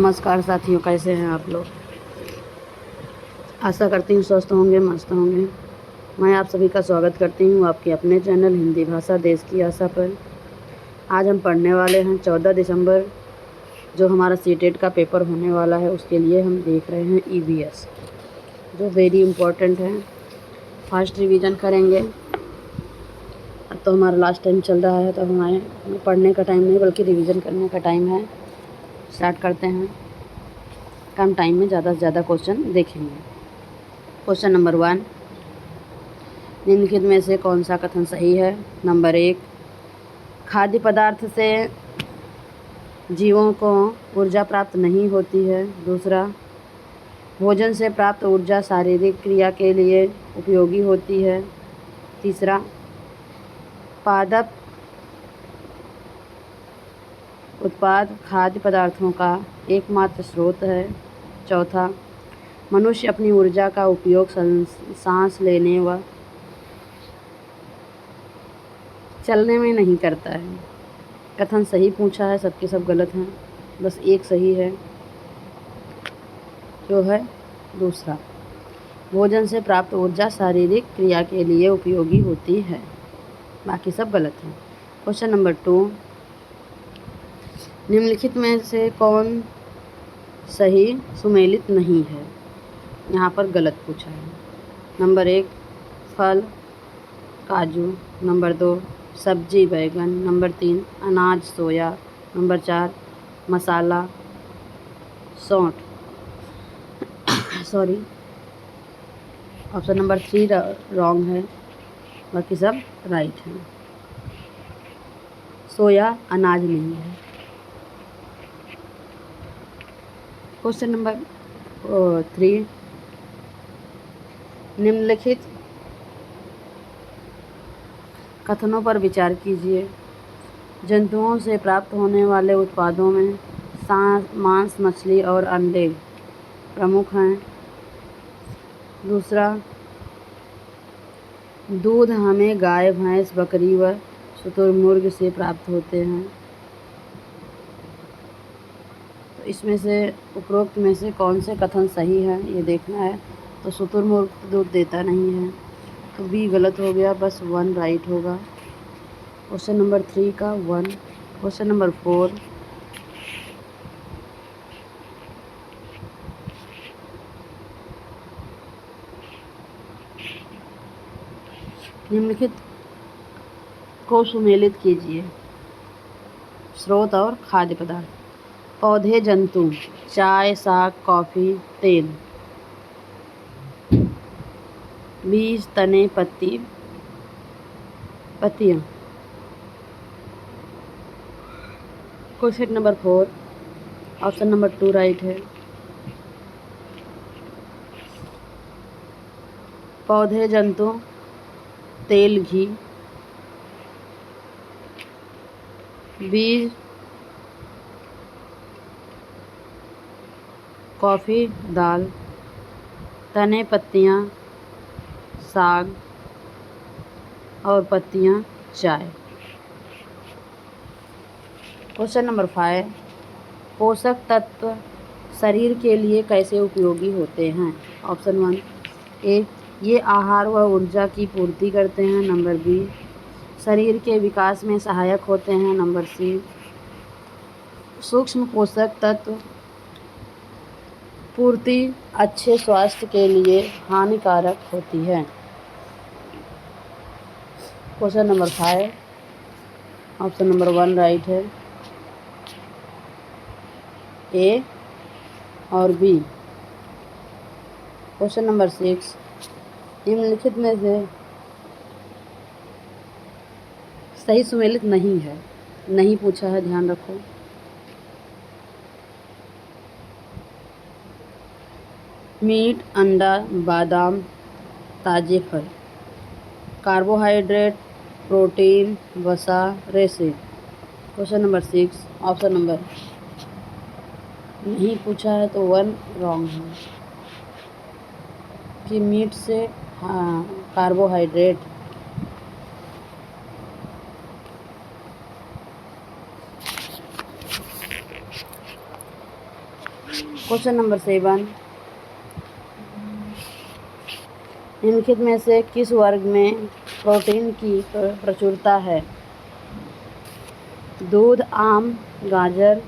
नमस्कार साथियों, कैसे हैं आप लोग। आशा करती हूँ स्वस्थ होंगे, मस्त होंगे। मैं आप सभी का स्वागत करती हूँ आपके अपने चैनल हिंदी भाषा देश की आशा पर। आज हम पढ़ने वाले हैं 14 दिसंबर जो हमारा सीटेट का पेपर होने वाला है, उसके लिए हम देख रहे हैं ईवीएस, जो वेरी इम्पोर्टेंट है। फास्ट रिवीजन करेंगे। अब तो हमारा लास्ट टाइम चल रहा है, तो हमें पढ़ने का टाइम नहीं बल्कि रिवीजन करने का टाइम है। स्टार्ट करते हैं। कम टाइम में ज़्यादा से ज़्यादा क्वेश्चन देखेंगे। क्वेश्चन नंबर 1, निम्नलिखित में से कौन सा कथन सही है। नंबर 1, खाद्य पदार्थ से जीवों को ऊर्जा प्राप्त नहीं होती है। दूसरा, भोजन से प्राप्त ऊर्जा शारीरिक क्रिया के लिए उपयोगी होती है। तीसरा, पादप उत्पाद खाद्य पदार्थों का एकमात्र स्रोत है। चौथा, मनुष्य अपनी ऊर्जा का उपयोग सांस लेने व चलने में नहीं करता है। कथन सही पूछा है, सबके सब गलत हैं, बस एक सही है जो है दूसरा, भोजन से प्राप्त ऊर्जा शारीरिक क्रिया के लिए उपयोगी होती है। बाकी सब गलत हैं। क्वेश्चन नंबर 2, निम्नलिखित में से कौन सही सुमेलित नहीं है। यहाँ पर गलत पूछा है। नंबर 1, फल काजू। नंबर 2, सब्जी बैगन। नंबर 3, अनाज सोया। नंबर 4, मसाला सौंठ। सॉरी, ऑप्शन नंबर 3 रॉन्ग है, बाकी सब राइट है। सोया अनाज नहीं है। क्वेश्चन नंबर 3, निम्नलिखित कथनों पर विचार कीजिए। जंतुओं से प्राप्त होने वाले उत्पादों में मांस, मछली और अंडे प्रमुख हैं। दूसरा, दूध हमें गाय, भैंस, बकरी व शुतुरमुर्ग से प्राप्त होते हैं। तो इसमें से उपरोक्त में से कौन से कथन सही है ये देखना है। तो शुतुरमुर्ग दूध देता नहीं है, तो बी गलत हो गया, बस 1 राइट होगा। क्वेश्चन नंबर 3 का 1। क्वेश्चन नंबर 4, निम्नलिखित को सुमेलित कीजिए। स्रोत और खाद्य पदार्थ। पौधे, जंतु, चाय, साग, कॉफ़ी, तेल। बीज, तने, पत्तियाँ। Question number 4, option number 2 right है। पौधे, जंतु, तेल, घी। बीज, कॉफ़ी, दाल। तने, पत्तियाँ, साग और पत्तियाँ, चाय। क्वेश्चन नंबर 5, पोषक तत्व शरीर के लिए कैसे उपयोगी होते हैं। ऑप्शन 1, ए, ये आहार व ऊर्जा की पूर्ति करते हैं। नंबर बी, शरीर के विकास में सहायक होते हैं। नंबर सी, सूक्ष्म पोषक तत्व पूर्ति अच्छे स्वास्थ्य के लिए हानिकारक होती है। Question number 5, option number 1 right है, ए और बी। क्वेश्चन नंबर 6, निम्नलिखित में से सही सुमेलित नहीं है। नहीं पूछा है, ध्यान रखो। मीट, अंडा, बादाम, ताजे फल। कार्बोहाइड्रेट, प्रोटीन, वसा, रेशे। क्वेश्चन नंबर 6, ऑप्शन नंबर नहीं पूछा है, तो 1 रॉन्ग है कि मीट से कार्बोहाइड्रेट। क्वेश्चन नंबर 7, निम्नलिखित में से किस वर्ग में प्रोटीन की प्रचुरता है? दूध, आम, गाजर,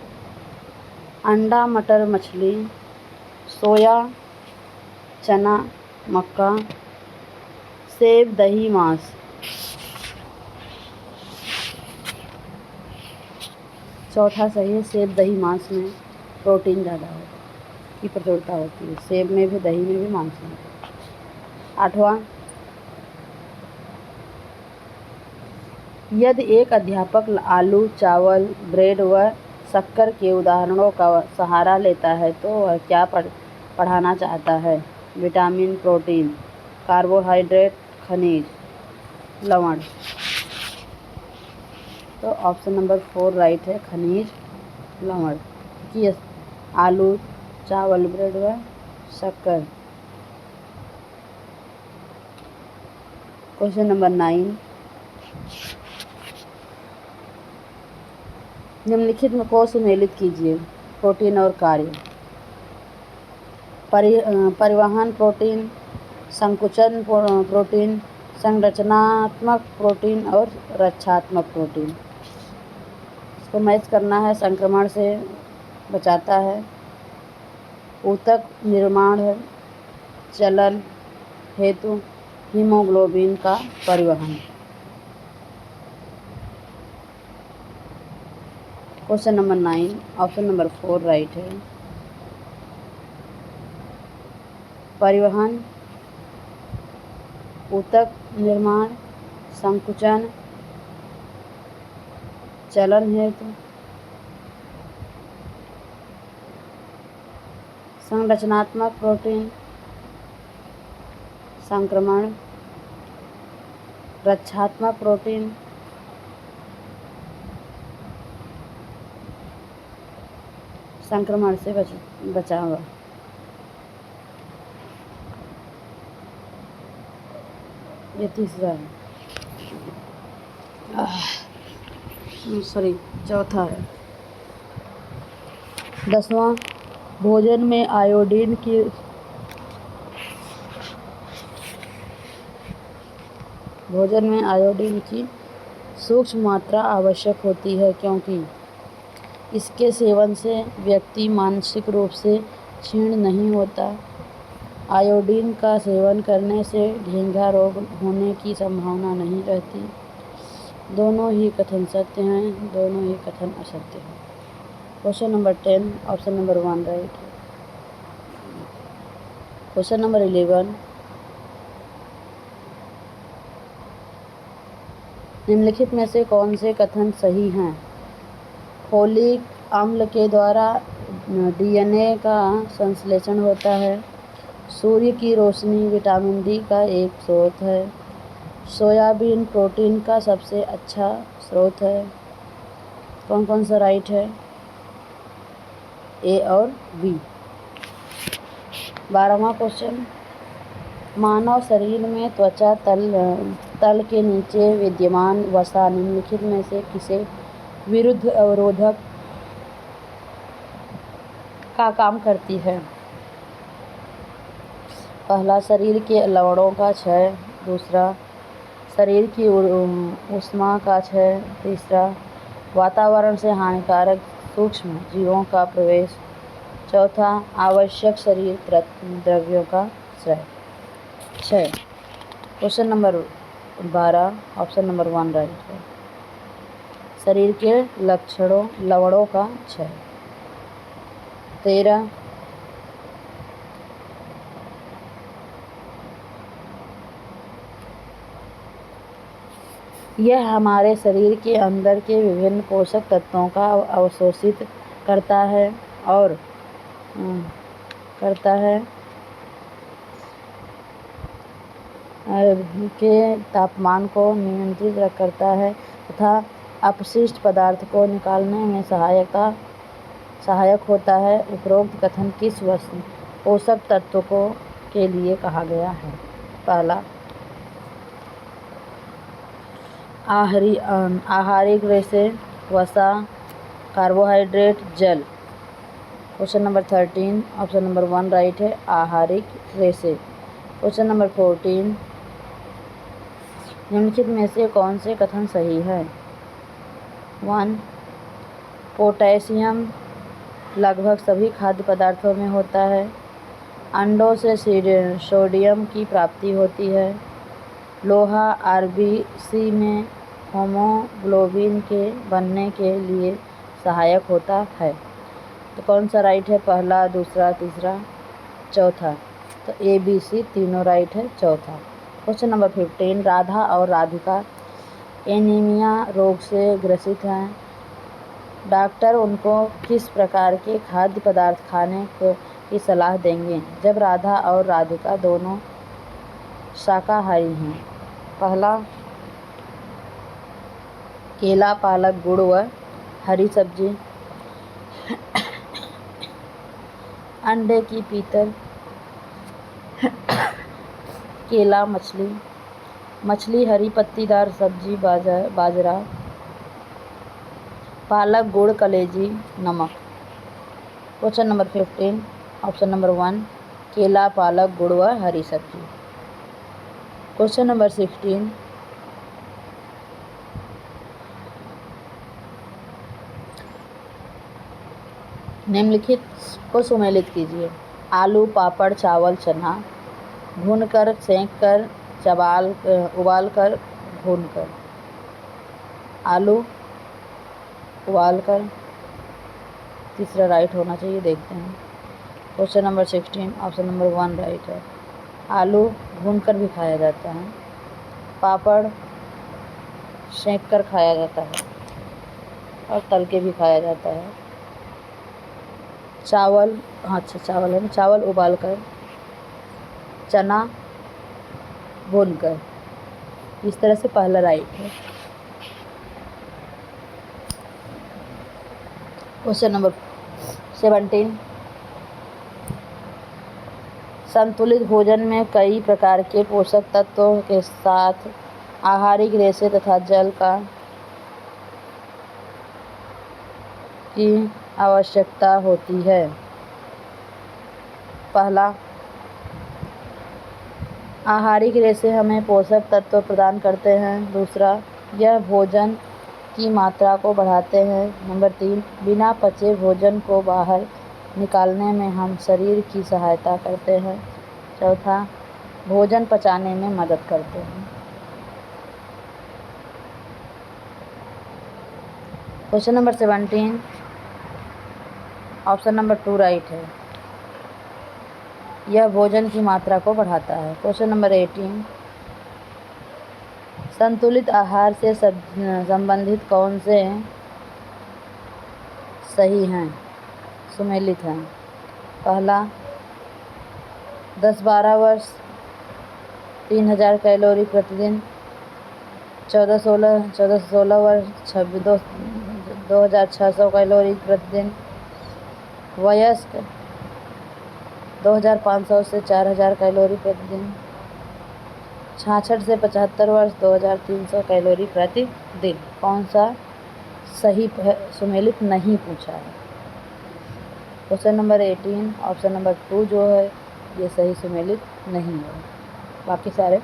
अंडा, मटर, मछली, सोया, चना, मक्का, सेब, दही, मांस। चौथा सही है, सेब, दही, मांस में प्रोटीन ज़्यादा की प्रचुरता होती है। सेब में भी, दही में भी, मांस में। 8वां, यदि एक अध्यापक आलू, चावल, ब्रेड व शक्कर के उदाहरणों का सहारा लेता है तो वह क्या पढ़ाना चाहता है? विटामिन, प्रोटीन, कार्बोहाइड्रेट, खनिज, लवण। तो ऑप्शन नंबर 4 राइट है, खनिज, लवण। कि आलू, चावल, ब्रेड व शक्कर। क्वेश्चन नंबर 9, निम्नलिखित में को सुमेलित कीजिए। प्रोटीन और कार्य। परिवहन प्रोटीन, संकुचन प्रोटीन, संरचनात्मक प्रोटीन और रक्षात्मक प्रोटीन। इसको मैच करना है। संक्रमण से बचाता है, ऊतक निर्माण है, चलन हेतु हीमोग्लोबिन का परिवहन। Question number 9, option number 4 right है। परिवहन, ऊतक निर्माण, संकुचन, चलन हेतु, संरचनात्मक प्रोटीन, संक्रमण, रक्षात्मक प्रोटीन, संक्रमण से बचाव। ये तीसरा है, चौथा है। 10वां, भोजन में आयोडीन की सूक्ष्म मात्रा आवश्यक होती है क्योंकि इसके सेवन से व्यक्ति मानसिक रूप से क्षीण नहीं होता। आयोडीन का सेवन करने से घेंघा रोग होने की संभावना नहीं रहती। दोनों ही कथन सत्य हैं, दोनों ही कथन असत्य हैं। Question number 10, option number 1 right है। क्वेश्चन नंबर 11, निम्नलिखित में से कौन से कथन सही हैं? फोलिक अम्ल के द्वारा डीएनए का संश्लेषण होता है। सूर्य की रोशनी विटामिन डी का एक स्रोत है। सोयाबीन प्रोटीन का सबसे अच्छा स्रोत है। कौन कौन सा राइट है? ए और बी। 12वां क्वेश्चन, मानव शरीर में त्वचा तल के नीचे विद्यमान वसा निम्नलिखित में से किसे विरुद्ध अवरोधक का काम करती है? पहला, शरीर के लवणों का क्षय। दूसरा, शरीर की ऊष्मा का क्षय। तीसरा, वातावरण से हानिकारक सूक्ष्म जीवों का प्रवेश। चौथा, आवश्यक शरीर द्रव्यों का क्षय। Question number 12, option number 1 right है। शरीर के लवणों का क्षय। 13, यह हमारे शरीर के अंदर के विभिन्न पोषक तत्वों का अवशोषित करता है और के तापमान को नियंत्रित करता है तथा अपशिष्ट पदार्थ को निकालने में सहायक होता है। उपरोक्त कथन किस पोषक तत्व के लिए कहा गया है? पहला, आहारिक रेशे, वसा, कार्बोहाइड्रेट, जल। Question number 13 option number 1 right है, आहारिक रेशे। क्वेश्चन नंबर 14 निम्नलिखित में से कौन से कथन सही है? 1 पोटेशियम लगभग सभी खाद्य पदार्थों में होता है। अंडों से सोडियम की प्राप्ति होती है। लोहा आरबीसी में होमोग्लोबिन के बनने के लिए सहायक होता है। तो कौन सा राइट है? पहला, दूसरा, तीसरा, चौथा। तो ए बी सी तीनों राइट है, चौथा। क्वेश्चन नंबर 15 राधा और राधिका एनीमिया रोग से ग्रसित हैं। डॉक्टर उनको किस प्रकार के खाद्य पदार्थ खाने की सलाह देंगे जब राधा और राधिका दोनों शाकाहारी हैं? पहला, केला, पालक, गुड़ व हरी सब्जी। अंडे की पीतल, केला, मछली, हरी पत्तीदार सब्जी, बाजरा, पालक, गुड़, कलेजी, नमक। क्वेश्चन नंबर 15 ऑप्शन नंबर 1 केला, पालक, गुड़ व हरी सब्जी। क्वेश्चन नंबर 16 निम्नलिखित को सुमेलित कीजिए। आलू, पापड़, चावल, चना, भूनकर, सेंककर, उबालकर, भूनकर। आलू उबालकर, तीसरा राइट होना चाहिए, देखते हैं। Question number 16 option number 1 right है। आलू भूनकर भी खाया जाता है, पापड़ सेंक कर खाया जाता है और तल के भी खाया जाता है। चावल, अच्छा चावल है ना, चावल उबालकर, चना भूनकर। इस तरह से पहला राइट है। क्वेश्चन नंबर 17 संतुलित भोजन में कई प्रकार के पोषक तत्वों के साथ आहारिक रेशे तथा जल की आवश्यकता होती है। पहला, आहारिक रेशे हमें पोषक तत्व प्रदान करते हैं। दूसरा, यह भोजन की मात्रा को बढ़ाते हैं। नंबर 3, बिना पचे भोजन को बाहर निकालने में हम शरीर की सहायता करते हैं। चौथा, भोजन पचाने में मदद करते हैं। Question number 17 option number 2 right है, यह भोजन की मात्रा को बढ़ाता है। क्वेश्चन नंबर 18 संतुलित आहार से संबंधित कौन से सही हैं, सुमेलित हैं? पहला, 10-12 वर्ष 3000 कैलोरी प्रतिदिन। 14-16 वर्ष 2600 कैलोरी प्रतिदिन। वयस्क 2500 से 4000 कैलोरी प्रतिदिन। 66 से 75 वर्ष 2300 कैलोरी प्रतिदिन। कौन सा सही सुमेलित नहीं पूछा है? क्वेश्चन नंबर 18 ऑप्शन नंबर 2 जो है ये सही सुमेलित नहीं है, बाकी सारे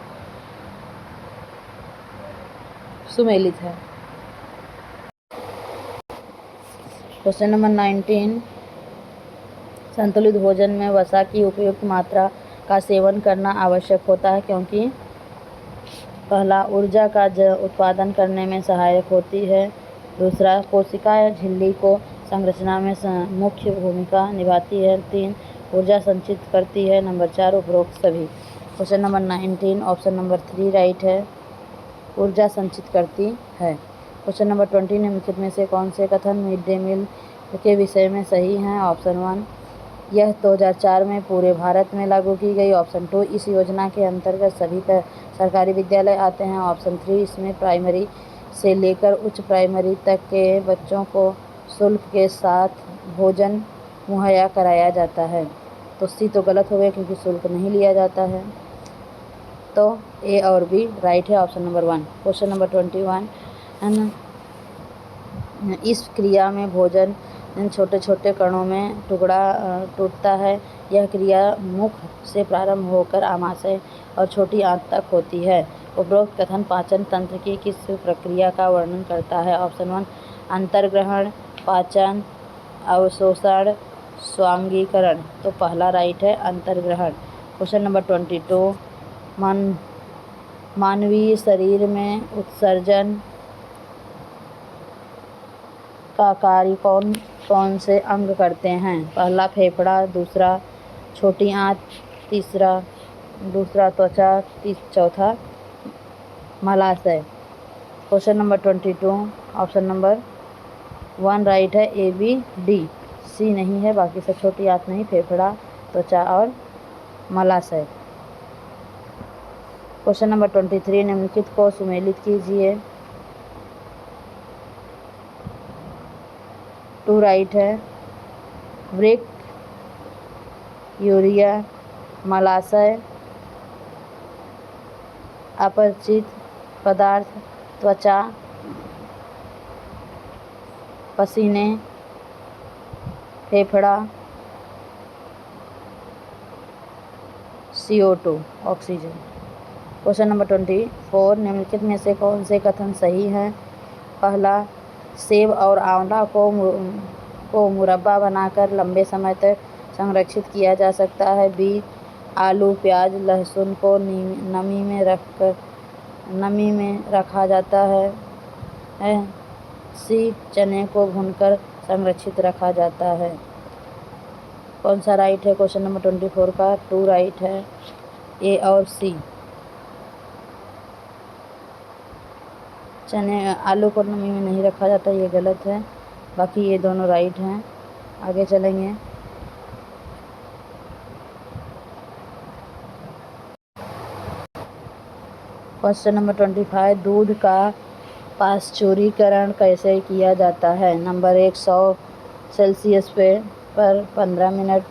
सुमेलित है। क्वेश्चन नंबर 19 संतुलित भोजन में वसा की उपयुक्त मात्रा का सेवन करना आवश्यक होता है क्योंकि पहला, ऊर्जा का उत्पादन करने में सहायक होती है। दूसरा, कोशिका झिल्ली को संरचना में मुख्य भूमिका निभाती है। 3, ऊर्जा संचित करती है। नंबर 4 उपरोक्त सभी। Question number 19 option number 3 right है, ऊर्जा संचित करती है। क्वेश्चन नंबर 20 निम्नलिखित में से कौन से कथन मिड डे मील के विषय में सही हैं? ऑप्शन 1, यह 2004 में पूरे भारत में लागू की गई। ऑप्शन 2, इस योजना के अंतर्गत सभी सरकारी विद्यालय आते हैं। ऑप्शन 3, इसमें प्राइमरी से लेकर उच्च प्राइमरी तक के बच्चों को शुल्क के साथ भोजन मुहैया कराया जाता है। तो सी तो गलत हो गया क्योंकि शुल्क नहीं लिया जाता है। तो ए और बी राइट है, ऑप्शन नंबर 1। क्वेश्चन नंबर 21 इस क्रिया में भोजन इन छोटे छोटे कणों में टूटता है। यह क्रिया मुख से प्रारंभ होकर आमाशय और छोटी आंत तक होती है। उपरोक्त कथन पाचन तंत्र की किस प्रक्रिया का वर्णन करता है? ऑप्शन 1 अंतर्ग्रहण, पाचन, अवशोषण, स्वांगीकरण। तो पहला राइट है अंतर्ग्रहण। क्वेश्चन नंबर 22 मानवीय शरीर में उत्सर्जन का कार्य कौन से अंग करते हैं? पहला फेफड़ा, दूसरा छोटी आंत, दूसरा त्वचा, चौथा मलाशय। Question number 22 option number 1 right है, ए बी डी। सी नहीं है, बाकी सब छोटी आंत नहीं, फेफड़ा, त्वचा और मलाशय। क्वेश्चन नंबर 23 निम्नलिखित को सुमेलित कीजिए। 2 राइट है, वृक्क, यूरिया, मलाशय, अपरिचित पदार्थ, त्वचा, पसीने, फेफड़ा, CO2 ऑक्सीजन। क्वेश्चन नंबर 24 निम्नलिखित में से कौन से कथन सही हैं? पहला, सेब और आंवला को मुरब्बा बनाकर लंबे समय तक संरक्षित किया जा सकता है। बी, आलू, प्याज, लहसुन को नमी में रखा जाता है। सी, चने को भूनकर संरक्षित रखा जाता है। कौन सा राइट है क्वेश्चन नंबर 24 का? 2 राइट है, ए और सी। आलू को नमी में नहीं रखा जाता, ये गलत है, बाकी ये दोनों राइट हैं। आगे चलेंगे। क्वेश्चन नंबर 25 दूध का पाश्चुरीकरण कैसे किया जाता है? नंबर 1 100 सेल्सियस पर 15 मिनट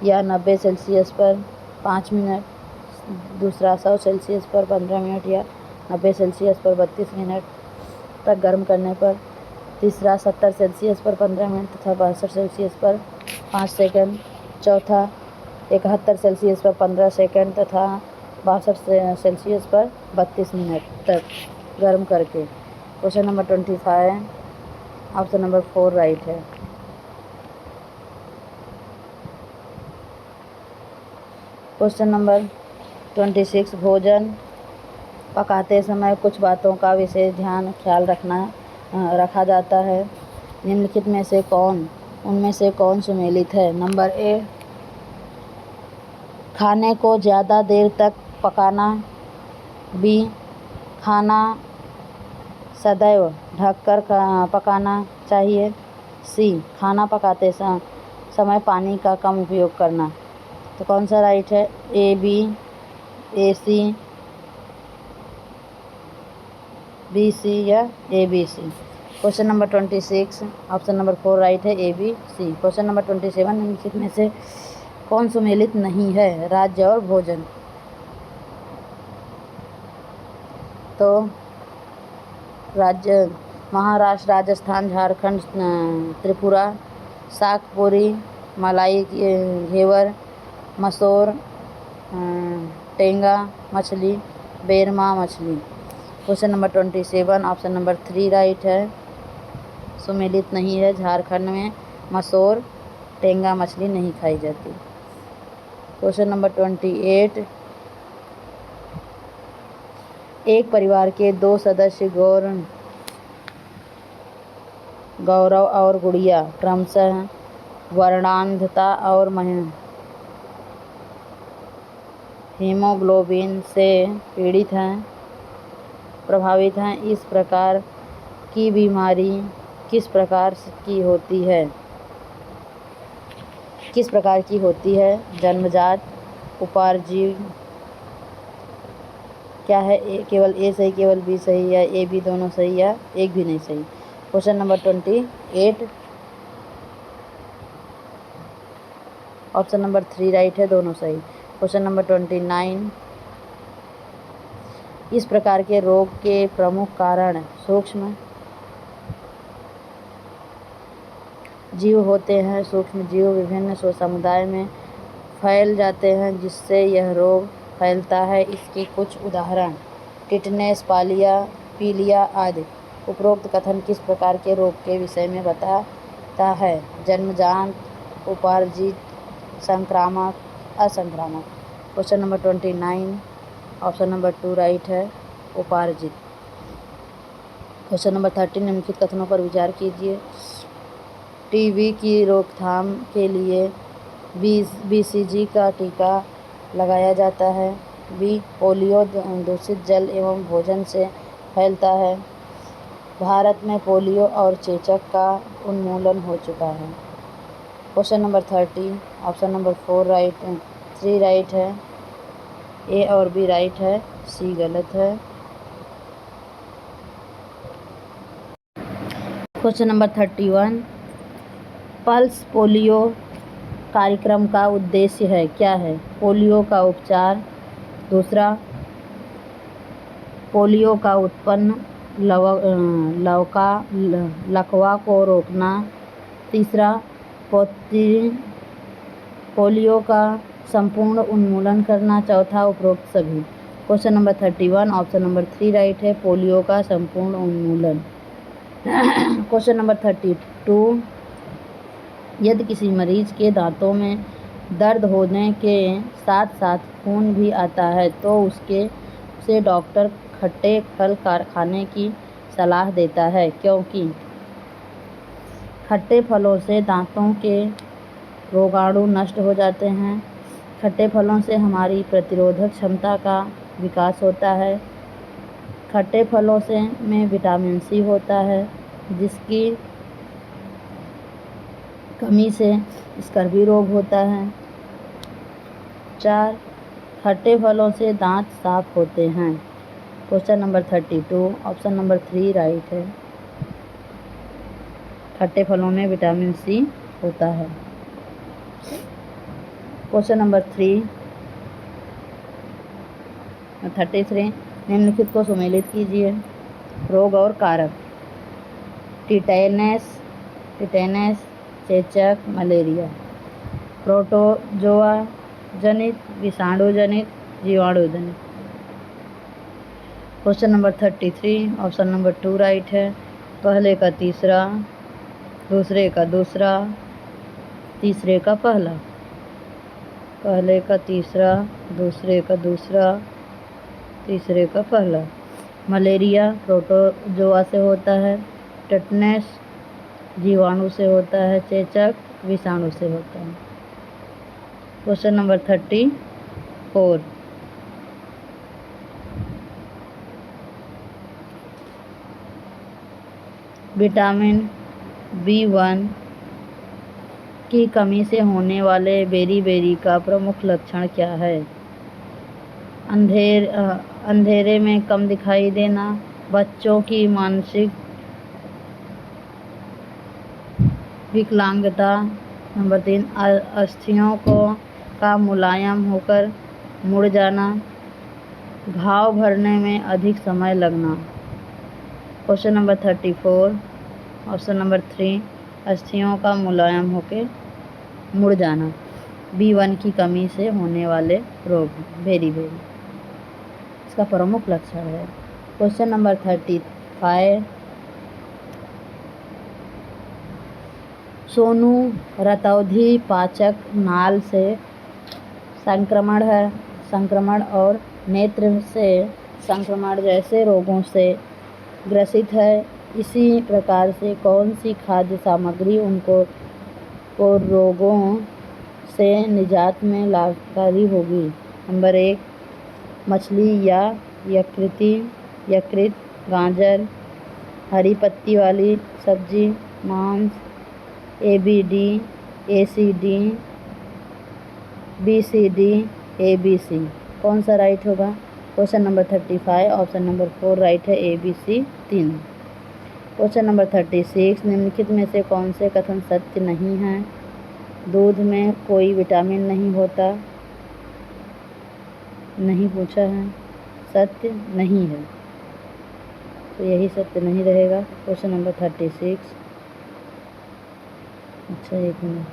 या 90 सेल्सियस पर 5 मिनट। दूसरा 100 सेल्सियस पर 15 मिनट या 90 सेल्सियस पर 32 मिनट तक गर्म करने पर। तीसरा 70 सेल्सियस पर 15 मिनट तथा 62 सेल्सियस पर 5 सेकंड। चौथा 71 सेल्सियस पर 15 सेकंड तथा 62 सेल्सियस पर 32 मिनट तक गर्म करके। Question number 25 option number 4 right है। क्वेश्चन नंबर 26 भोजन पकाते समय कुछ बातों का विशेष ख्याल रखा जाता है। निम्नलिखित में से उनमें से कौन सुमेलित है? नंबर ए, खाने को ज़्यादा देर तक पकाना। बी, खाना सदैव ढककर पकाना चाहिए। सी, खाना पकाते समय पानी का कम उपयोग करना। तो कौन सा राइट है? A B, A C, B C या A B C. Question number 26 option number 4 right है, A B C. Question number 27 निम्नलिखित में से कौन सुमेलित नहीं है? राज्य और भोजन। तो राज्य महाराष्ट्र, राजस्थान, झारखंड, त्रिपुरा, सागपुरी, मलाई घेवर, मसूर, टेंगा मछली, बेरमा मछली। Question number 27 option number 3 right है, सुमेलित नहीं है। झारखंड में मसूर, टेंगा मछली नहीं खाई जाती। क्वेश्चन नंबर 28 एक परिवार के 2 सदस्य गौरव और गुड़िया क्रमशः वर्णांधता और हीमोग्लोबिन से प्रभावित हैं। इस प्रकार की बीमारी किस प्रकार की होती है? जन्मजात, उपार्जित? क्या है? केवल ए सही, केवल बी सही, या ए बी दोनों सही, या एक भी नहीं सही। Question number 28 option number 3 right है, दोनों सही। क्वेश्चन नंबर 29 इस प्रकार के रोग के प्रमुख कारण जीव होते हैं। सूक्ष्म जीव विभिन्न समुदाय में फैल जाते हैं जिससे यह रोग फैलता है। इसके कुछ उदाहरण टिटनेस, पीलिया आदि। उपरोक्त कथन किस प्रकार के रोग के विषय में बताता है? जन्मजात, उपार्जित, संक्रामक, असंक्रामक। Question number 29 option number 2 right है, उपार्जित। क्वेश्चन नंबर 30 निम्नलिखित कथनों पर विचार कीजिए। टीबी की रोकथाम के लिए BCG का टीका लगाया जाता है। बी, पोलियो दूषित जल एवं भोजन से फैलता है। भारत में पोलियो और चेचक का उन्मूलन हो चुका है। Question number 30 option number 4 right, 3 right है, ए और बी राइट है, सी गलत है। क्वेश्चन नंबर 31 पल्स पोलियो कार्यक्रम का उद्देश्य है, क्या है? पोलियो का उपचार। दूसरा, पोलियो का उत्पन्न लकवा को रोकना। तीसरा, पोलियो का संपूर्ण उन्मूलन करना। चौथा, उपरोक्त सभी। Question number 31 option number 3 right है, पोलियो का संपूर्ण उन्मूलन। क्वेश्चन नंबर 32 यदि किसी मरीज के दांतों में दर्द होने के साथ साथ खून भी आता है तो उसे डॉक्टर खट्टे फल खाने की सलाह देता है, क्योंकि खट्टे फलों से दांतों के रोगाणु नष्ट हो जाते हैं। खट्टे फलों से हमारी प्रतिरोधक क्षमता का विकास होता है। खट्टे फलों में विटामिन सी होता है जिसकी कमी से स्कर्वी रोग होता है। 4, खट्टे फलों से दांत साफ होते हैं। Question number 32 option number 3 right है, खट्टे फलों में विटामिन सी होता है। क्वेश्चन नंबर 33 निम्नलिखित को सम्मिलित कीजिए। रोग और कारक। टिटेनस, चेचक, मलेरिया। प्रोटोजोआ जनित, विषाणु जनित, जीवाणु जनित। Question number 33 option number 2 right है, पहले का तीसरा, दूसरे का दूसरा, तीसरे का पहला। पहले का तीसरा, दूसरे का दूसरा, तीसरे का पहला। मलेरिया प्रोटोजोआ से होता है। टिटनेस जीवाणु से होता है। चेचक विषाणु से होता है। क्वेश्चन नंबर 34 विटामिन B1 की कमी से होने वाले बेरी का प्रमुख लक्षण क्या है? अंधेरे में कम दिखाई देना, बच्चों की मानसिक विकलांगता। नंबर 3, अस्थियों का मुलायम होकर मुड़ जाना, घाव भरने में अधिक समय लगना। क्वेश्चन नंबर 34 ऑप्शन नंबर 3, अस्थियों का मुलायम होकर मुड़ जाना B1 की कमी से होने वाले रोग बेरी इसका प्रमुख लक्षण है। क्वेश्चन नंबर 35 सोनू रतौंधी पाचक नाल से संक्रमण और नेत्र से संक्रमण जैसे रोगों से ग्रसित है। इसी प्रकार से कौन सी खाद्य सामग्री उनको रोगों से निजात में लाभकारी होगी? नंबर 1, मछली या यकृत, गाजर, हरी पत्ती वाली सब्जी, मांस, ABD, ACD, BCD, ABC। कौन सा राइट होगा? Question number 35 option number 4 right है, ABC 3। क्वेश्चन नंबर 36 निम्नलिखित में से कौन से कथन सत्य नहीं है? दूध में कोई विटामिन नहीं होता, नहीं पूछा है, सत्य नहीं है, तो यही सत्य नहीं रहेगा। क्वेश्चन नंबर 36 अच्छा, एक minute.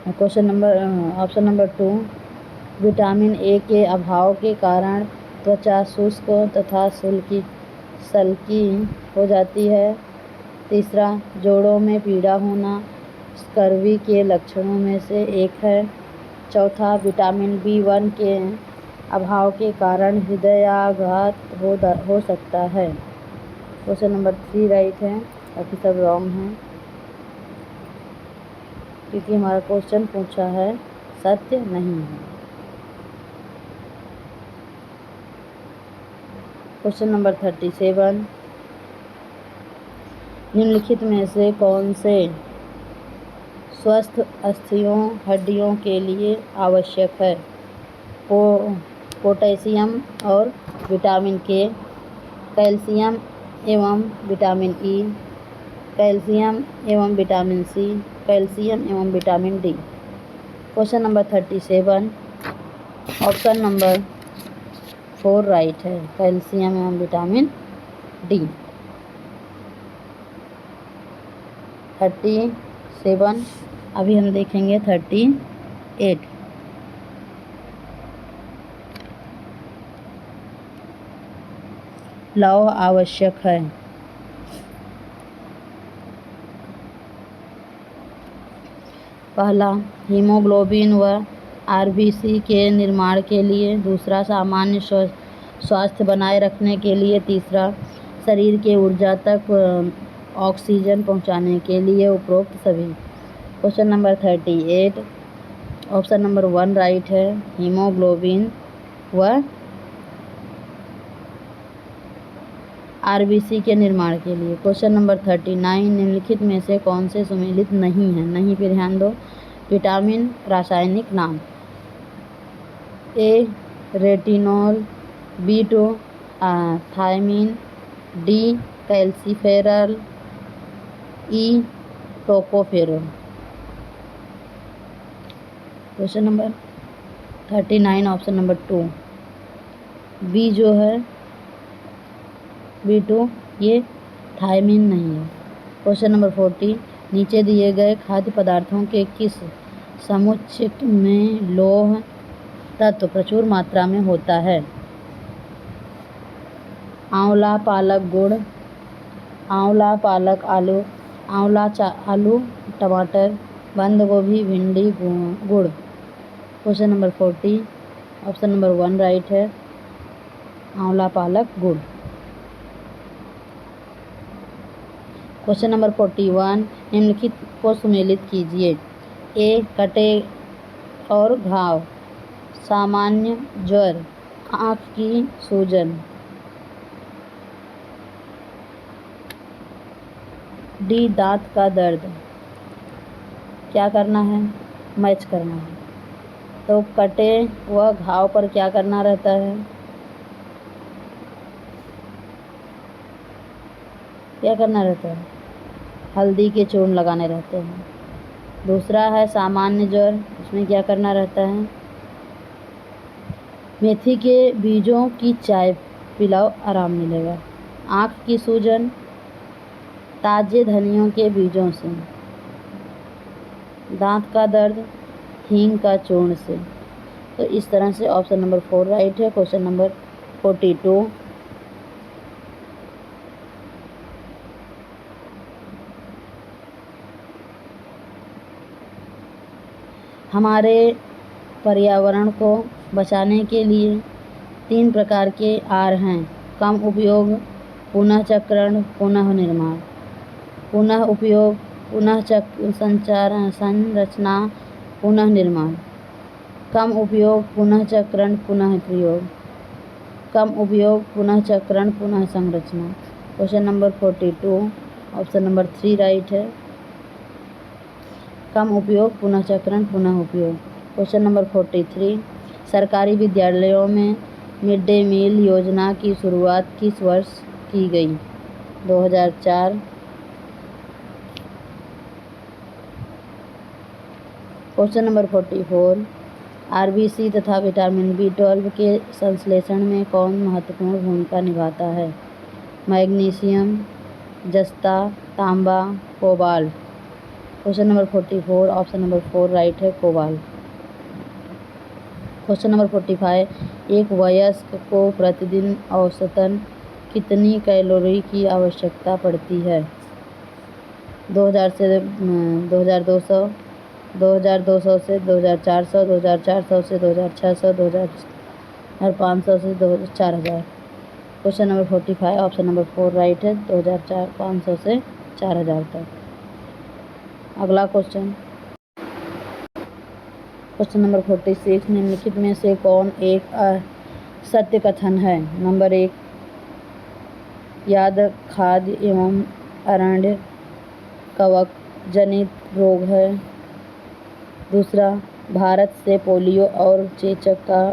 Question number option number 2, vitamin A के अभाव के कारण त्वचा शुष्क तथा सल्की हो जाती है। तीसरा, जोड़ों में पीड़ा होना स्कर्वी के लक्षणों में से एक है। चौथा, विटामिन B1 के अभाव के कारण हृदयाघात हो सकता है। क्वेश्चन नंबर 3 राइट है, बाकी सब रॉन्ग हैं, क्योंकि हमारा क्वेश्चन पूछा है सत्य नहीं है। क्वेश्चन नंबर 37, निम्नलिखित में से कौन से स्वस्थ अस्थियों हड्डियों के लिए आवश्यक है? पोटेशियम और विटामिन के, कैल्शियम एवं विटामिन ई, कैल्शियम एवं विटामिन सी, कैल्शियम एवं vitamin D. Question number 37, option number 4 right है, कैल्शियम एवं विटामिन डी। 37, अभी हम देखेंगे 38। लौह आवश्यक है। पहला, हीमोग्लोबिन व आरबीसी के निर्माण के लिए। दूसरा, सामान्य स्वास्थ्य बनाए रखने के लिए। तीसरा, शरीर के ऊर्जा तक ऑक्सीजन पहुंचाने के लिए। उपरोक्त सभी। Question number 38, option number 1 right है, हीमोग्लोबिन व आरबीसी के निर्माण के लिए। क्वेश्चन नंबर 39, निम्नलिखित में से कौन से सुमेलित नहीं है? नहीं पे ध्यान दो। विटामिन रासायनिक नाम: A retinol, B2 thiamine, D calciferol, E tocopherol. Question number 39, option number 2, B जो है B2 ये थायमीन नहीं है। क्वेश्चन नंबर 40, नीचे दिए गए खाद्य पदार्थों के किस समुच्चय में लौह तत्व प्रचुर मात्रा में होता है? आंवला, पालक, गुड़, आंवला, पालक, आलू, आंवला, आलू, टमाटर, बंद गोभी, भिंडी, गुड़। Question number 40, option number 1 right है, आंवला, पालक, गुड़। क्वेश्चन नंबर 41, निम्नलिखित को सुमेलित कीजिए। ए कटे और घाव, सामान्य ज्वर, आँख की सूजन। डी दांत का दर्द। क्या करना है? मैच करना है। तो कटे व घाव पर क्या करना रहता है? क्या करना रहता है? हल्दी के चूर्ण लगाने रहते हैं। दूसरा है सामान्य ज्वर, उसमें क्या करना रहता है? मेथी के बीजों की चाय पिलाओ, आराम मिलेगा। आँख की सूजन, ताजे धनियों के बीजों से। दांत का दर्द, हींग का चूर्ण से। तो इस तरह से ऑप्शन नंबर 4 राइट है। क्वेश्चन नंबर 42, हमारे पर्यावरण को बचाने के लिए 3 प्रकार के आर हैं: कम उपयोग, पुनः चक्रण, पुनः निर्माण। पुनः उपयोग, पुनः संरचना, पुनः निर्माण। कम उपयोग, पुनः चक्रण, पुनः प्रयोग। कम उपयोग, पुनः चक्रण, पुनः संरचना। Question number 42, option number 3 right है, कम उपयोग, पुनः चक्रण, पुनः उपयोग। क्वेश्चन नंबर 43, सरकारी विद्यालयों में मिड डे मील योजना की शुरुआत किस वर्ष की गई? 2004। क्वेश्चन नंबर 44, आरबीसी तथा विटामिन B12 के संश्लेषण में कौन महत्वपूर्ण भूमिका निभाता है? मैग्नीशियम, जस्ता, तांबा, cobalt. Question number 44 option number 4 right है, कोबाल्ट। क्वेश्चन नंबर 45 एक वयस्क को प्रतिदिन औसतन कितनी कैलोरी की आवश्यकता पड़ती है? 2000 से 2200, 2200 से 2400, 2400 से 2600, 2500 से 4000। Question number 45 option number 4 right है, 2500 से 4000 तक। अगला क्वेश्चन नंबर 46 निम्नलिखित में से कौन एक सत्य कथन है? नंबर 1 याद खाद्य एवं अरण्य कवक जनित रोग है। दूसरा भारत से पोलियो और चेचक का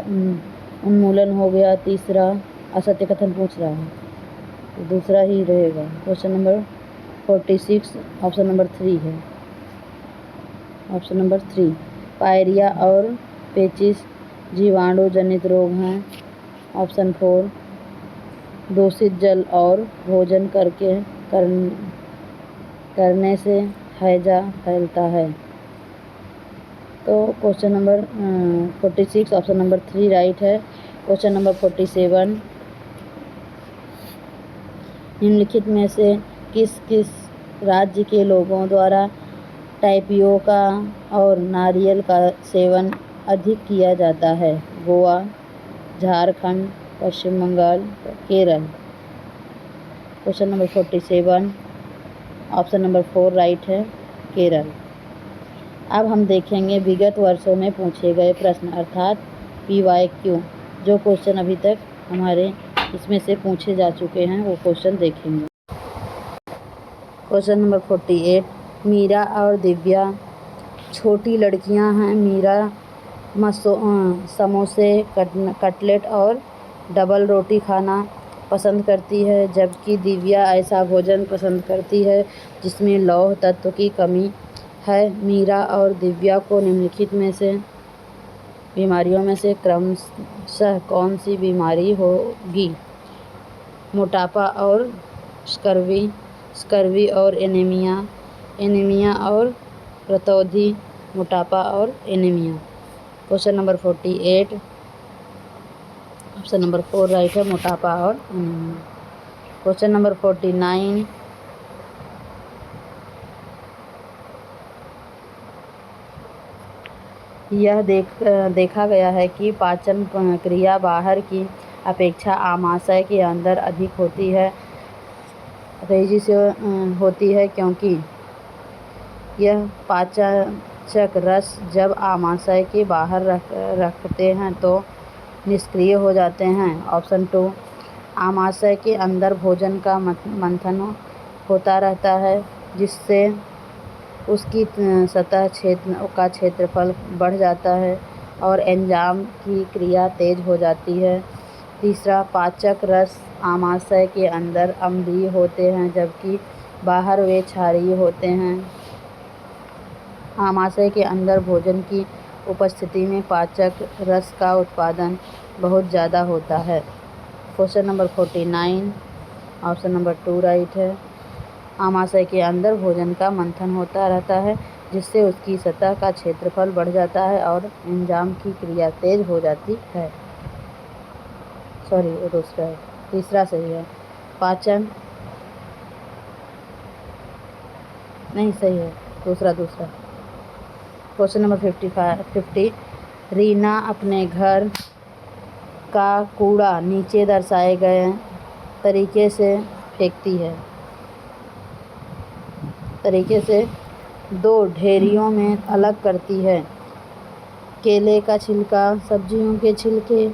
उन्मूलन हो गया। तीसरा असत्य कथन पूछ रहा है तो दूसरा ही रहेगा। क्वेश्चन नंबर 46 ऑप्शन नंबर 3 है। ऑप्शन नंबर 3 पायरिया और पेचिस जीवाणु जनित रोग हैं। ऑप्शन 4 दूषित जल और भोजन करने से हैजा फैलता है। तो question number 46 option number 3 right है। क्वेश्चन नंबर 47 निम्नलिखित में से किस किस राज्य के लोगों द्वारा टैपियोका और नारियल का सेवन अधिक किया जाता है? Goa, Jharkhand, Paschim Bengal, Kerala. Question number 47 option number 4 right है, केरल। अब हम देखेंगे विगत वर्षों में पूछे गए प्रश्न अर्थात PYQ, जो क्वेश्चन अभी तक हमारे इसमें से पूछे जा चुके हैं वो क्वेश्चन देखेंगे। क्वेश्चन नंबर 48 मीरा और दिव्या छोटी लड़कियां हैं। मीरा समोसे, कटलेट और डबल रोटी खाना पसंद करती है, जबकि दिव्या ऐसा भोजन पसंद करती है जिसमें लौह तत्व की कमी है। मीरा और दिव्या को निम्नलिखित में से बीमारियों में से क्रमशः कौन सी बीमारी होगी? मोटापा और स्कर्वी और एनीमिया और रतौंधी, मोटापा और anaemia. Question number 48 option number 4 right है, मोटापा और एनीमिया। क्वेश्चन नंबर 49 यह देखा गया है कि पाचन क्रिया बाहर की अपेक्षा आमाशय के अंदर अधिक होती है, तेजी से होती है, क्योंकि यह पाचक रस जब आमाशय के बाहर रखते हैं तो निष्क्रिय हो जाते हैं। ऑप्शन 2 आमाशय के अंदर भोजन का मंथन होता रहता है, जिससे उसकी सतह का क्षेत्रफल बढ़ जाता है और एंजाइम की क्रिया तेज हो जाती है। तीसरा पाचक रस आमाशय के अंदर अम्लीय होते हैं, जबकि बाहर वे क्षारीय होते हैं। आमाशय के अंदर भोजन की उपस्थिति में पाचक रस का उत्पादन बहुत ज़्यादा होता है। Question number 49 option number 2 right है। आमाशय के अंदर भोजन का मंथन होता रहता है, जिससे उसकी सतह का क्षेत्रफल बढ़ जाता है और एंजाइम की क्रिया तेज हो जाती है। वो दूसरा है, तीसरा सही है। पाचन नहीं सही है, दूसरा। क्वेश्चन नंबर 50 रीना अपने घर का कूड़ा नीचे दर्शाए गए तरीके से फेंकती है। तरीके से 2 ढेरियों में अलग करती है। केले का छिलका, सब्जियों के छिलके,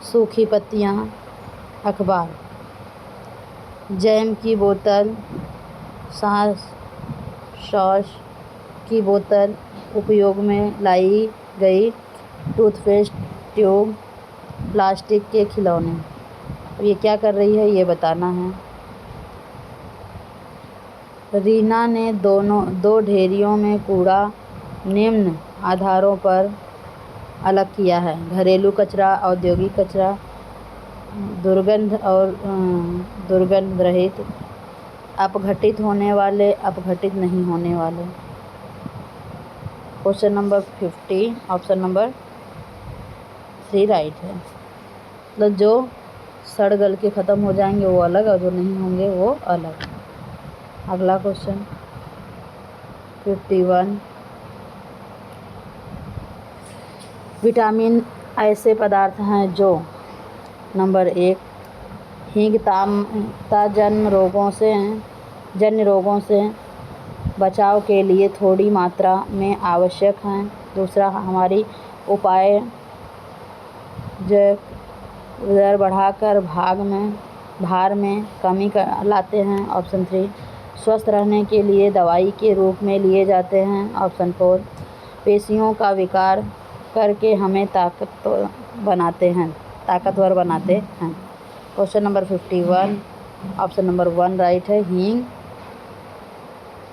सूखी पत्तियाँ, अखबार। जैम की बोतल, सॉस की बोतल, उपयोग में लाई गई टूथपेस्ट ट्यूब, प्लास्टिक के खिलौने। ये क्या कर रही है ये बताना है। रीना ने 2 ढेरियों में कूड़ा निम्न आधारों पर अलग किया है: घरेलू कचरा, औद्योगिक कचरा, दुर्गंध और दुर्गंध रहित, अपघटित होने वाले, अपघटित नहीं होने वाले। Question number 50 option number 3 right है। मतलब जो सड़ गल के ख़त्म हो जाएंगे वो अलग और जो नहीं होंगे वो अलग। अगला क्वेश्चन 51, विटामिन ऐसे पदार्थ हैं जो नंबर 1 हींगता जन्य रोगों से बचाव के लिए थोड़ी मात्रा में आवश्यक हैं। दूसरा, हमारी उपाय दर बढ़ाकर भार में कमी लाते हैं। ऑप्शन 3, स्वस्थ रहने के लिए दवाई के रूप में लिए जाते हैं। ऑप्शन 4, पेशियों का विकार करके हमें ताकतवर बनाते हैं। Question number 51 option number 1 right है। हींग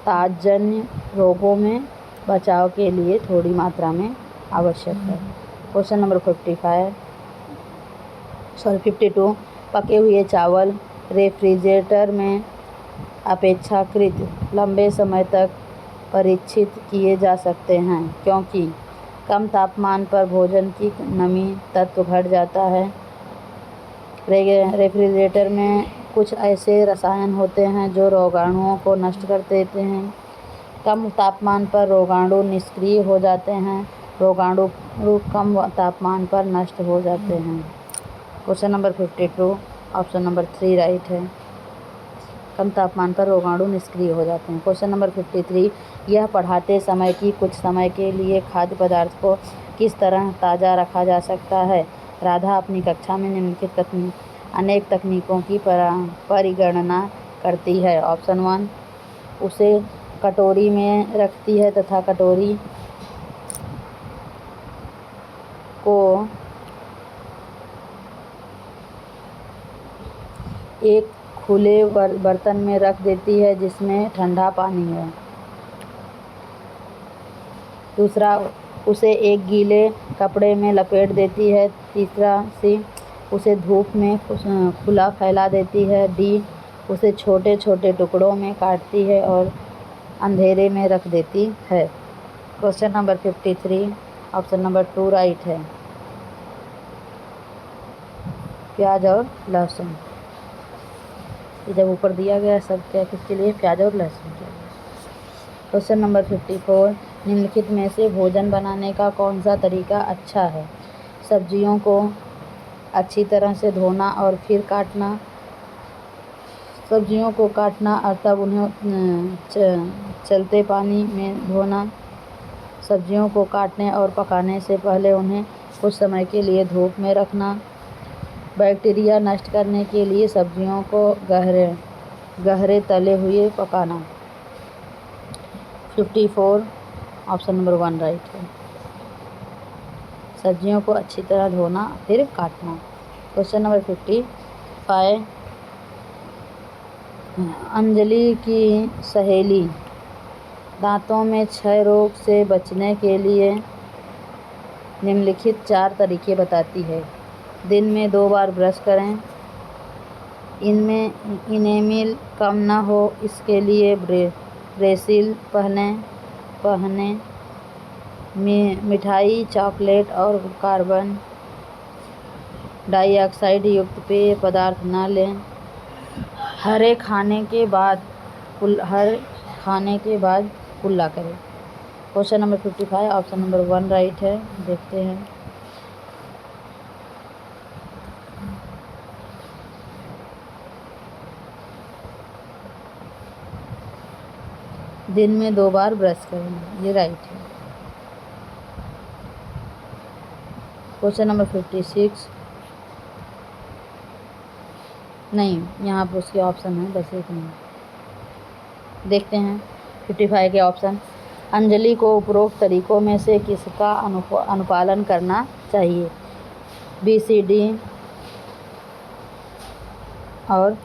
ताजन्य रोगों में बचाव के लिए थोड़ी मात्रा में आवश्यक है। क्वेश्चन नंबर 52, पके हुए चावल रेफ्रिजरेटर में अपेक्षाकृत लंबे समय तक परीक्षित किए जा सकते हैं क्योंकि कम तापमान पर भोजन की नमी तत्व घट जाता है। रेफ्रिजरेटर में कुछ ऐसे रसायन होते हैं जो रोगाणुओं को नष्ट कर देते हैं। कम तापमान पर रोगाणु निष्क्रिय हो जाते हैं। रोगाणु कम तापमान पर नष्ट हो जाते हैं। Question number 52 option number 3 right है। कम तापमान पर रोगाणु निष्क्रिय हो जाते हैं। क्वेश्चन नंबर 53, यह पढ़ाते समय कि कुछ समय के लिए खाद्य पदार्थ को किस तरह ताज़ा रखा जा सकता है। राधा अपनी कक्षा में निम्नलिखित अनेक तकनीकों की परिगणना करती है। ऑप्शन 1, उसे कटोरी में रखती है तथा कटोरी को एक खुले बर्तन में रख देती है जिसमें ठंडा पानी है। दूसरा, उसे एक गीले कपड़े में लपेट देती है। तीसरा, सी, उसे धूप में खुला फैला देती है। डी, उसे छोटे छोटे टुकड़ों में काटती है और अंधेरे में रख देती है। Question number 53 option number 2 right है। प्याज और लहसुन, जब ऊपर दिया गया सब क्या किसके लिए, प्याज और लहसुन के लिए। क्वेश्चन नंबर 54, निम्नलिखित में से भोजन बनाने का कौन सा तरीका अच्छा है। सब्जियों को अच्छी तरह से धोना और फिर काटना। सब्जियों को काटना और तब उन्हें चलते पानी में धोना। सब्जियों को काटने और पकाने से पहले उन्हें कुछ समय के लिए धूप में रखना। बैक्टीरिया नष्ट करने के लिए सब्जियों को गहरे तले हुए पकाना। 54 ऑप्शन नंबर 1 राइट है। सब्जियों को अच्छी तरह धोना फिर काटना। क्वेश्चन नंबर 55, अंजलि की सहेली दांतों में क्षय रोग से बचने के लिए निम्नलिखित 4 तरीके बताती है। दिन में 2 बार ब्रश करें। इनमें इनेमिल कम न हो इसके लिए ब्रेसिल पहने। मिठाई, चॉकलेट और कार्बन डाइऑक्साइड युक्त पेय पदार्थ न लें। हर खाने के बाद कुल्ला करें। Question number 55 option number 1 right है। देखते हैं। दिन में 2 बार ब्रश करें, ये राइट है। क्वेश्चन नंबर 56 नहीं, यहाँ पर उसके ऑप्शन है बस एक नहीं। देखते हैं 55 के ऑप्शन। अंजलि को उपरोक्त तरीकों में से किसका अनुपालन करना चाहिए। बी, सी, डी और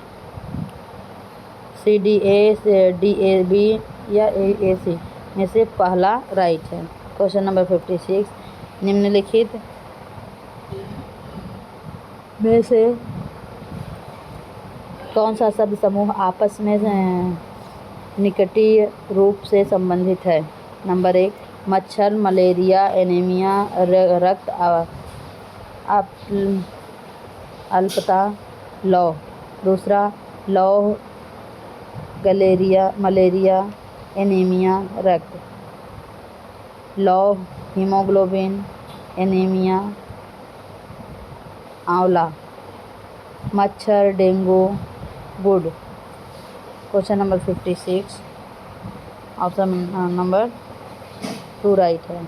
सी, डी, ए, डी, ए, बी या ए, सी में से पहला राइट है। क्वेश्चन नंबर 56, निम्नलिखित में से कौन सा शब्द समूह आपस में निकटीय रूप से संबंधित है। नंबर 1, मच्छर, मलेरिया, एनीमिया, रक्त अल्पता, लौह। दूसरा, लौह, मलेरिया, एनीमिया, रक्त। लौह, हीमोग्लोबिन, एनीमिया, आंवला। मच्छर, डेंगू, गुड़। Question number 56, option number 2 right है।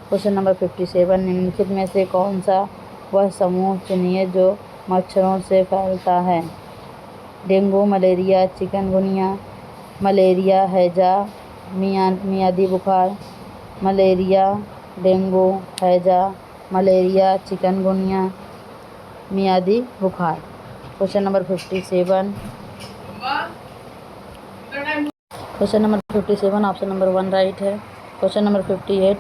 क्वेश्चन नंबर 57, निम्नलिखित में से कौन सा वह समूह चुनिए जो मच्छरों से फैलता है? डेंगू, मलेरिया, चिकनगुनिया, मलेरिया, हैजा, मियादी बुखार। मलेरिया, डेंगू, हैजा, मलेरिया, चिकनगुनिया, मियादी बुखार। Question number 57, option number 1 right है। क्वेश्चन नंबर 58,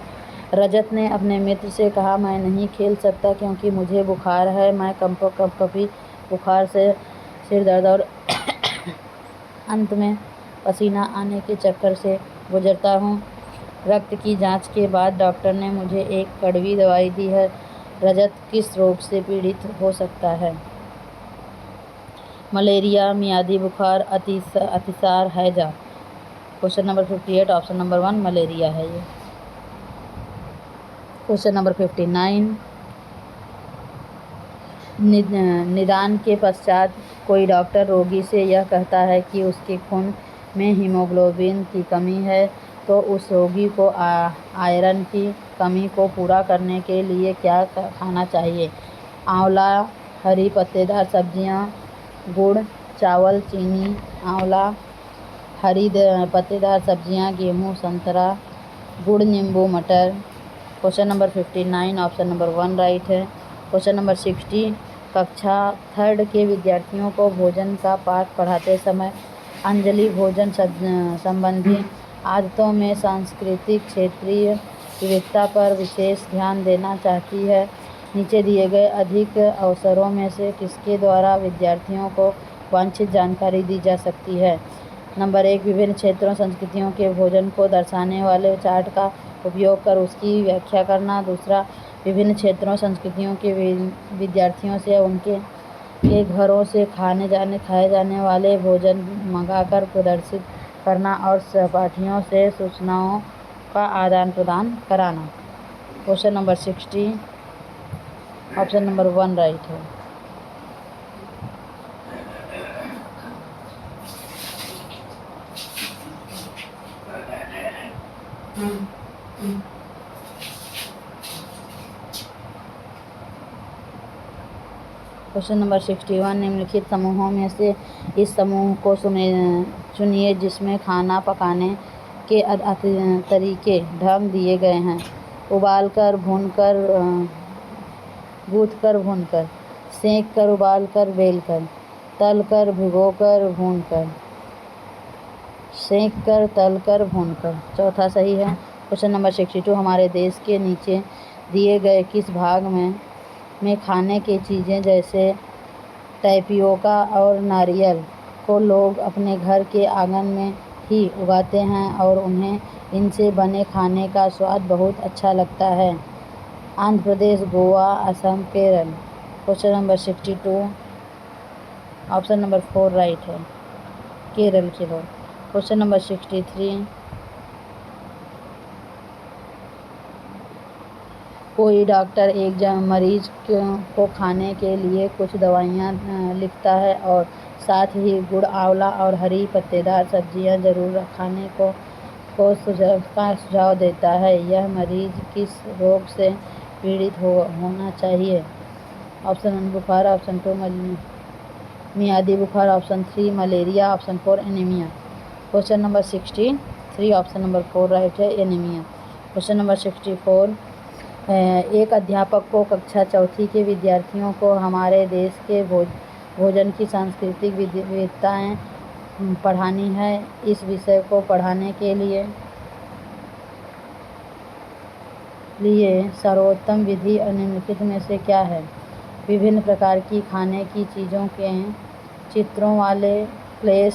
रजत ने अपने मित्र से कहा, मैं नहीं खेल सकता क्योंकि मुझे बुखार है। मैं कभी बुखार से सिर दर्द और अंत में पसीना आने के चक्कर से गुजरता हूँ। रक्त की जांच के बाद डॉक्टर ने मुझे एक कड़वी दवाई दी है। रजत किस रोग से पीड़ित हो सकता है? मलेरिया, मियादी बुखार, अतिसार, हैजा। Question number 58, option number 1 malaria है ये। क्वेश्चन नंबर 59, निदान के पश्चात कोई डॉक्टर रोगी से यह कहता है कि उसके खून में हीमोग्लोबिन की कमी है, तो उस रोगी को आयरन की कमी को पूरा करने के लिए क्या खाना चाहिए? आंवला, हरी पत्तेदार सब्जियां, गुड़, चावल, चीनी। आंवला, हरी पत्तेदार सब्जियां, गेहूँ, संतरा, गुड़, नींबू, मटर। Question number 59, option number 1 right है। क्वेश्चन नंबर 60, कक्षा 3 के विद्यार्थियों को भोजन का पाठ पढ़ाते समय अंजलि भोजन संबंधी आदतों में सांस्कृतिक क्षेत्रीय विविधता पर विशेष ध्यान देना चाहती है। नीचे दिए गए अधिक अवसरों में से किसके द्वारा विद्यार्थियों को वांछित जानकारी दी जा सकती है? नंबर 1, विभिन्न क्षेत्रों संस्कृतियों के भोजन को दर्शाने वाले चार्ट का उपयोग कर उसकी व्याख्या करना। दूसरा, विभिन्न क्षेत्रों संस्कृतियों के विद्यार्थियों से उनके घरों से खाए जाने वाले भोजन मंगाकर प्रदर्शित करना और सहपाठियों से सूचनाओं का आदान प्रदान कराना। Question number 60, option number 1 right है। क्वेश्चन नंबर 61, निम्नलिखित समूहों में से इस समूह को चुनिए जिसमें खाना पकाने के तरीके ढंग दिए गए हैं। उबालकर, भूनकर, गूँथकर, भूनकर, सेंककर, उबालकर, बेलकर, तलकर, भिगोकर, भूनकर, सेंककर, तलकर, भूनकर। चौथा सही है। क्वेश्चन नंबर 62, हमारे देश के नीचे दिए गए किस भाग में खाने की चीज़ें जैसे टैपियोका और नारियल को लोग अपने घर के आंगन में ही उगाते हैं और उन्हें इनसे बने खाने का स्वाद बहुत अच्छा लगता है? Andhra Pradesh, Goa, Assam, Kerala. Question number 62, option number 4 right है, केरल के लोग। क्वेश्चन नंबर 63, कोई डॉक्टर एक मरीज को खाने के लिए कुछ दवाइयाँ लिखता है और साथ ही गुड़, आंवला और हरी पत्तेदार सब्जियाँ जरूर खाने को सुझाव देता है। यह मरीज किस रोग से पीड़ित होना चाहिए? ऑप्शन 1 बुखार, ऑप्शन 2 मियादी बुखार, option 3 malaria, option 4 anaemia. Question number 63, option number 4 right है, एनीमिया। क्वेश्चन नंबर 64, एक अध्यापक को कक्षा 4 के विद्यार्थियों को हमारे देश के भोजन की सांस्कृतिक विविधताएं पढ़ानी है। इस विषय को पढ़ाने के लिए सर्वोत्तम विधि निम्नलिखित में से क्या है? विभिन्न प्रकार की खाने की चीज़ों के चित्रों वाले फ्लैश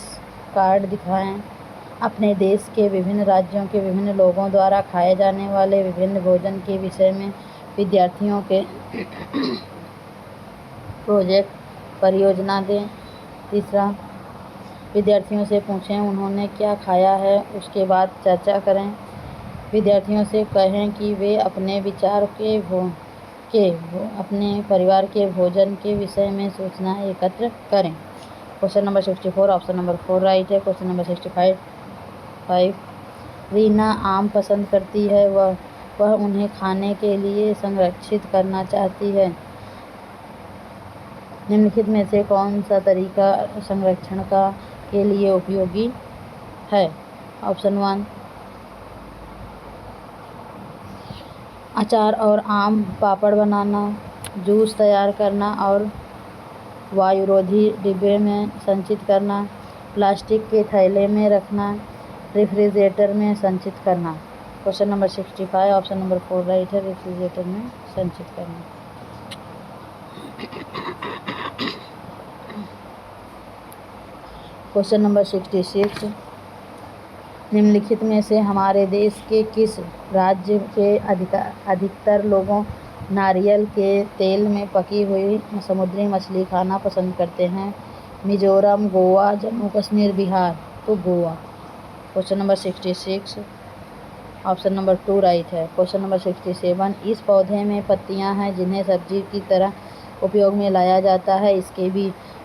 कार्ड दिखाएं। अपने देश के विभिन्न राज्यों के विभिन्न लोगों द्वारा खाए जाने वाले विभिन्न भोजन के विषय में विद्यार्थियों के प्रोजेक्ट परियोजना दें। तीसरा, विद्यार्थियों से पूछें उन्होंने क्या खाया है, उसके बाद चर्चा करें। विद्यार्थियों से कहें कि वे अपने विचार अपने परिवार के भोजन के विषय में सूचना एकत्र करें। Question number 64, option number 4 right है। क्वेश्चन नंबर 65, रीना आम पसंद करती है, वह उन्हें खाने के लिए संरक्षित करना चाहती है। निम्नलिखित में से कौन सा तरीका संरक्षण के लिए उपयोगी है? ऑप्शन 1, अचार और आम पापड़ बनाना, जूस तैयार करना और वायुरोधी डिब्बे में संचित करना, प्लास्टिक के थैले में रखना, रेफ्रिजरेटर में संचित करना। Question number 65, option number 4 right है, रेफ्रिजरेटर में संचित करना। क्वेश्चन नंबर 66, निम्नलिखित में से हमारे देश के किस राज्य के अधिकतर लोगों नारियल के तेल में पकी हुई समुद्री मछली खाना पसंद करते हैं? मिजोरम, गोवा, जम्मू कश्मीर, बिहार। तो Goa. Question number 66, option number 2 right है। क्वेश्चन नंबर 67, इस पौधे में पत्तियां हैं जिन्हें सब्जी की तरह उपयोग में लाया जाता है। इसके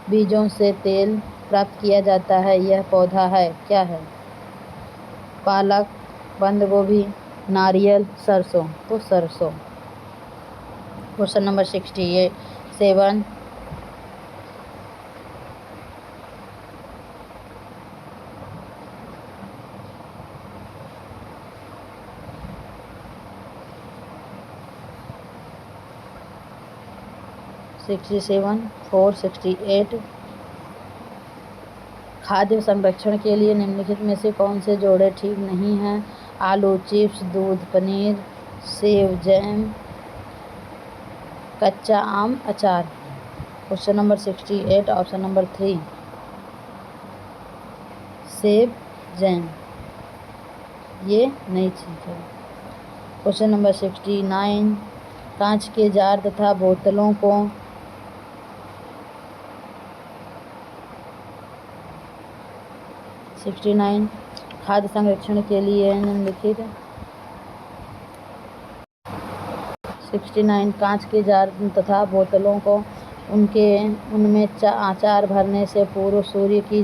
बीजों से तेल प्राप्त किया जाता है। यह पौधा है, क्या है? पालक, बंद गोभी, नारियल, सरसों। तो सरसों। क्वेश्चन नंबर 67, खाद्य संरक्षण के लिए निम्नलिखित में से कौन से जोड़े ठीक नहीं हैं? आलू चिप्स, दूध, पनीर, सेव जैम, कच्चा आम अचार। क्वेश्चन नंबर 68, ऑप्शन नंबर 3, सेब जैम। ये नहीं ठीक है। क्वेश्चन नंबर 69, कांच के जार तथा बोतलों को खाद्य संरक्षण के लिए निम्नलिखित 69 कांच के जार तथा बोतलों को उनमें अचार भरने से पूर्व सूर्य की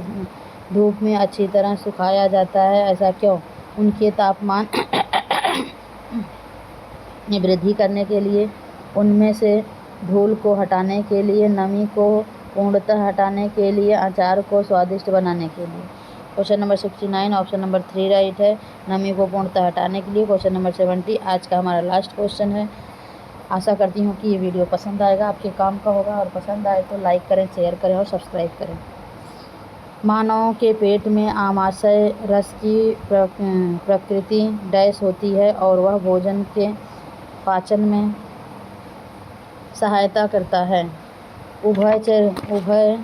धूप में अच्छी तरह सुखाया जाता है। ऐसा क्यों? उनके तापमान में वृद्धि करने के लिए, उनमें से धूल को हटाने के लिए, नमी को पूर्णतः हटाने के लिए, अचार को स्वादिष्ट बनाने के लिए। Question number 69, option number 3 right है, नमी को पूर्णतः हटाने के लिए। क्वेश्चन नंबर 70 आज का हमारा लास्ट क्वेश्चन है। आशा करती हूँ कि ये वीडियो पसंद आएगा, आपके काम का होगा, और पसंद आए तो लाइक करें, शेयर करें और सब्सक्राइब करें। मानव के पेट में आमाशय रस की प्रकृति डैश होती है और वह भोजन के पाचन में सहायता करता है। उभयधर्मी,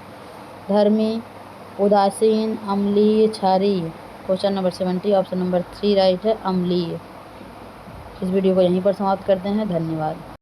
उदासीन, अम्लीय, क्षारीय। Question number 70, option number 3 right है, अम्लीय। इस वीडियो को यहीं पर समाप्त करते हैं। धन्यवाद।